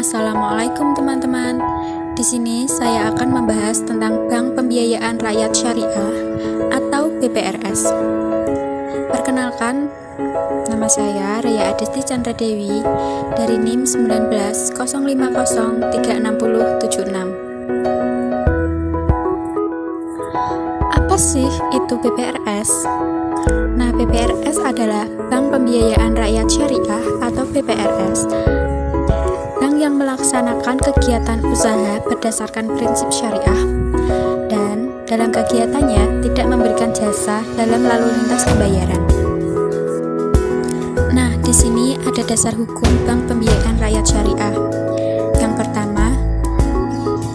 Assalamualaikum teman-teman. Di sini saya akan membahas tentang Bank Pembiayaan Rakyat Syariah atau BPRS. Perkenalkan, nama saya Raya Adisti Chandra Dewi dari NIM 1905036076. Apa sih itu BPRS? Nah, BPRS adalah Bank Pembiayaan Rakyat Syariah atau BPRS, bank yang melaksanakan kegiatan usaha berdasarkan prinsip syariah dan dalam kegiatannya tidak memberikan jasa dalam lalu lintas pembayaran. Nah, di sini ada dasar hukum Bank Pembiayaan Rakyat Syariah. Yang pertama,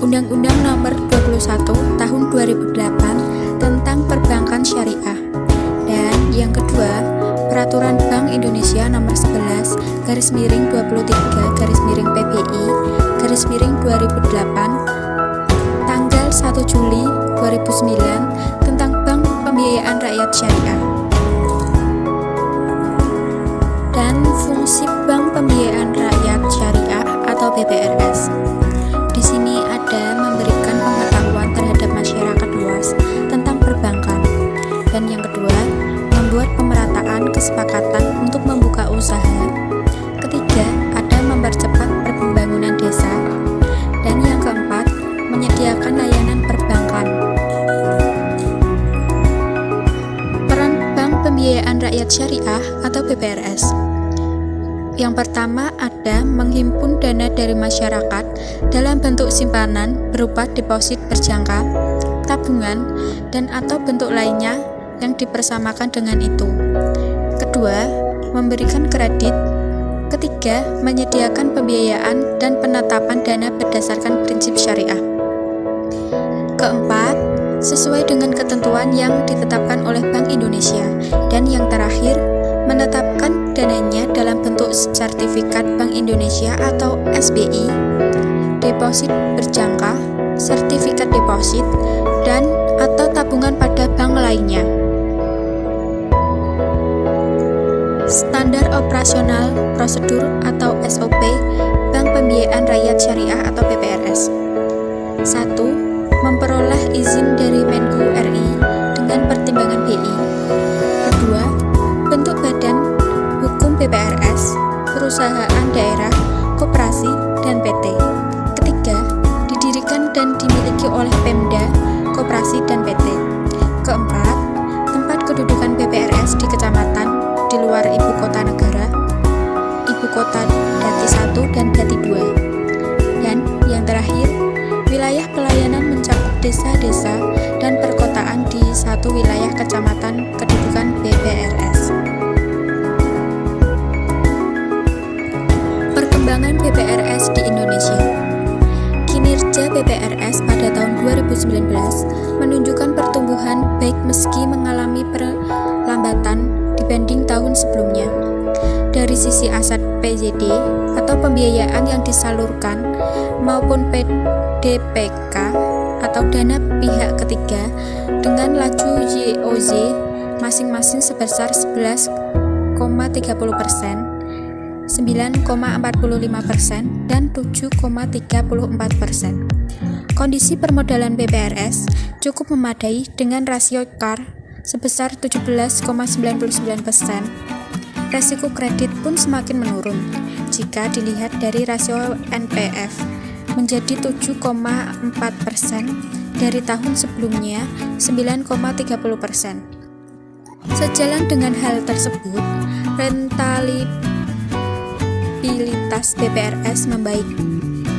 Undang-Undang Nomor 21 Tahun 2008 tentang Perbankan Syariah. Dan yang kedua, Peraturan Bank Indonesia Nomor 11/23/PBI/2008 tanggal 1 Juli 2009 tentang Bank Pembiayaan Rakyat Syariah. Dan fungsi Bank Pembiayaan Rakyat Syariah atau BPRS. Di sini ada memberikan pengetahuan terhadap masyarakat luas tentang perbankan. Dan yang kedua, membuat pemerataan kesepakatan untuk membuka usaha. Ketiga, ada mempercepat pembangunan desa. Dan yang keempat, menyediakan layanan perbankan. Peran Bank Pembiayaan Rakyat Syariah atau BPRS. Yang pertama ada menghimpun dana dari masyarakat dalam bentuk simpanan berupa deposit berjangka, tabungan, dan atau bentuk lainnya yang dipersamakan dengan itu. Kedua, memberikan kredit. Ketiga, menyediakan pembiayaan dan penetapan dana berdasarkan prinsip syariah. Keempat, sesuai dengan ketentuan yang ditetapkan oleh Bank Indonesia. Dan yang terakhir, menetapkan dananya dalam bentuk sertifikat Bank Indonesia atau SBI, deposit berjangka, sertifikat deposit, dan atau tabungan pada bank lainnya. Standar Operasional Prosedur atau SOP Bank Pembiayaan Rakyat Syariah atau BPRS. 1. Memperoleh izin dari Menko RI dengan pertimbangan BI. Kedua, bentuk badan hukum BPRS, perusahaan daerah, koperasi, dan PT. Ketiga, didirikan dan dimiliki oleh Pemda, koperasi, dan PT. Keempat, tempat kedudukan BPRS di kecamatan di luar ibu kota negara, ibu kota Dati 1 dan Dati 2. Dan yang terakhir, wilayah pelayanan mencakup desa-desa dan perkotaan di satu wilayah kecamatan kedudukan BPRS. Perkembangan BPRS di Indonesia. Kinerja BPRS pada tahun 2019 menunjukkan pertumbuhan baik meski mengalami perlambatan dibanding tahun sebelumnya. Dari sisi aset PJD atau pembiayaan yang disalurkan maupun PDPK atau dana pihak ketiga dengan laju YOZ masing-masing sebesar 11,30%, 9,45%, dan 7,34%. Kondisi permodalan BPRS cukup memadai dengan rasio CAR sebesar 17,99%. Resiko kredit pun semakin menurun jika dilihat dari rasio NPF menjadi 7,4% dari tahun sebelumnya 9,30%. Sejalan dengan hal tersebut, rentabilitas BPRS membaik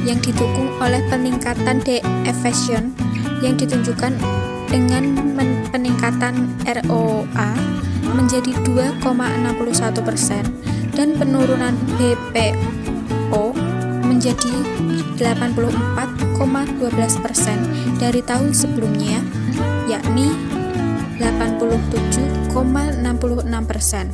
yang didukung oleh peningkatan de-efficient yang ditunjukkan dengan peningkatan ROA menjadi 2,61% dan penurunan BPO menjadi 84,12% dari tahun sebelumnya, yakni 87,66%.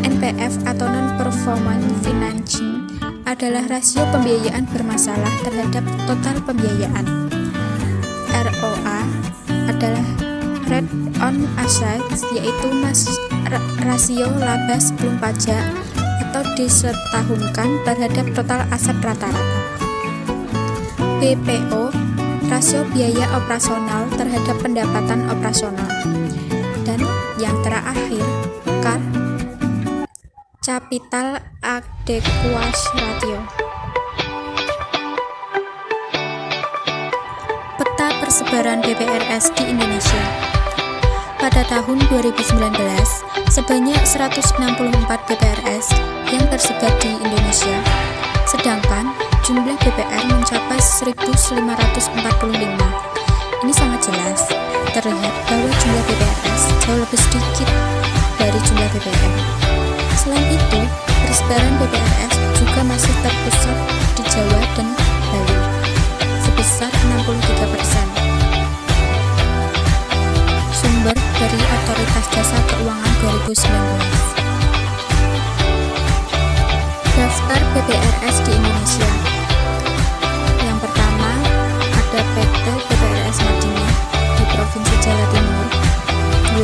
NPF atau Non-Performing Financing adalah rasio pembiayaan bermasalah terhadap total pembiayaan. ROA adalah Rate on Assets, yaitu rasio laba sebelum pajak atau disetahunkan terhadap total aset rata-rata. BPO, rasio biaya operasional terhadap pendapatan operasional. Dan yang terakhir, CAR, Capital Adequacy Ratio. Peta persebaran PPRS di Indonesia. Pada tahun 2019, sebanyak 164 PPRS yang tersebar di Indonesia, sedangkan jumlah BPR mencapai 1.545. Ini sangat jelas terlihat bahwa jumlah BPRS jauh lebih sedikit dari jumlah BPM. Selain itu, persebaran BPRS juga masih terpusat di Jawa dan Bali, sebesar 63%. Sumber dari Otoritas Jasa Keuangan 2019. Daftar PPRS di Indonesia. Yang pertama, ada PT PPRS Madinah di Provinsi Jawa Timur. 2.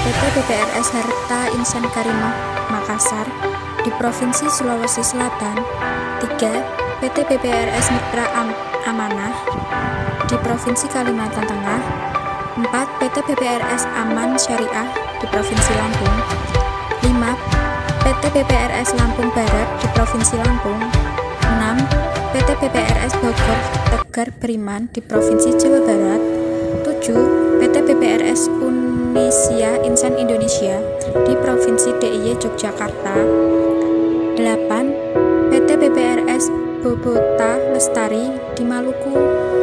PT PPRS Harta Insan Karimah Makassar di Provinsi Sulawesi Selatan. 3. PT PPRS Mitra Amanah di Provinsi Kalimantan Tengah. 4. PT PPRS Aman Syariah di Provinsi Lampung. 5. PT PPRS Lampung Barat di Provinsi Lampung. 6. PT PPRS Bogor Tegar Beriman di Provinsi Jawa Barat. 7. PT PPRS Unisia Insan Indonesia di Provinsi DIY Yogyakarta. 8. PT PPRS Bobota Lestari di Maluku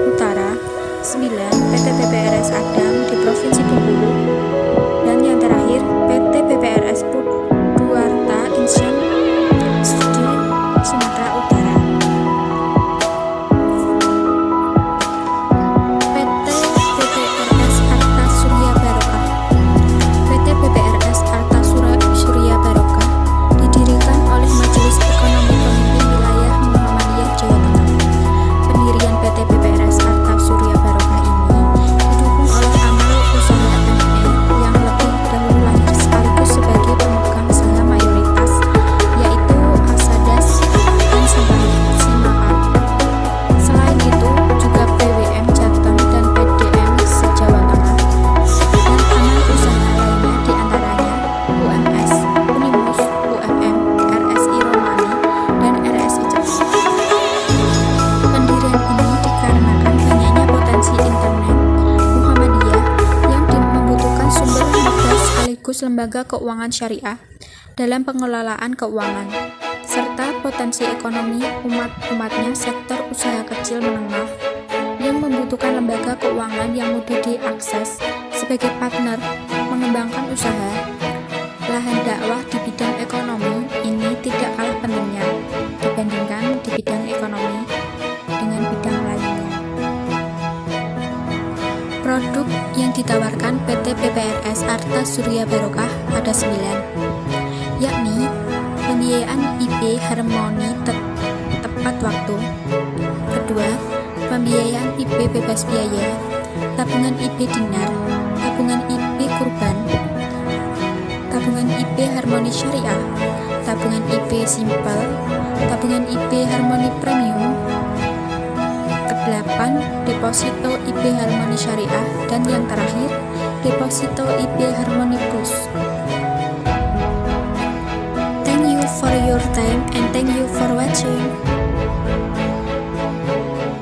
Utara. 9. PT PPRS Adam di Provinsi Bengkulu. Dan yang terakhir, PT PPRS Purwakarta Insan di Sumatera Utara. PT PPRS Arta Surya Barokah. PT PPRS Arta Surya Barokah didirikan oleh Majelis Ekonomi Pemimpin Wilayah Muhammadiyah Jawa Tengah. Pendirian PT PPRS Arta Surya Barokah ini didukung oleh amal usaha ME yang lebih dahulu lahir sekaligus sebagai pemegang saham mayoritas, yaitu Asadas dan Simapan. Selain itu, juga PWM Jateng dan PDM se-Jawa Tengah, dan amal usaha lainnya diantaranya UMS, Unimus, UMM, RSI Romani, dan RSI Jepang. Pendirian ini dikarenakan banyaknya potensi internet Muhammadiyah yang membutuhkan sumber lembaga sekaligus lembaga keuangan syariah dalam pengelolaan keuangan, serta potensi ekonomi umat-umatnya sektor usaha kecil menengah yang membutuhkan lembaga keuangan yang mudah diakses sebagai partner mengembangkan usaha. Lahan dakwah di bidang ekonomi ini tidak kalah pentingnya dibandingkan di bidang ekonomi dengan bidang lainnya. Produk yang ditawarkan PT PPRS Arta Surya Barokah ada 9, yakni pembiayaan IP Harmoni tepat waktu. Kedua, pembiayaan IP bebas biaya, tabungan IP Dinar, tabungan IP Kurban, tabungan IP Harmoni Syariah, tabungan IP Simple, tabungan IP Harmoni Premium. Ke-8, deposito IP Harmoni Syariah, dan yang terakhir, deposito IP Harmoni Plus. Thank you for your time and thank you for watching.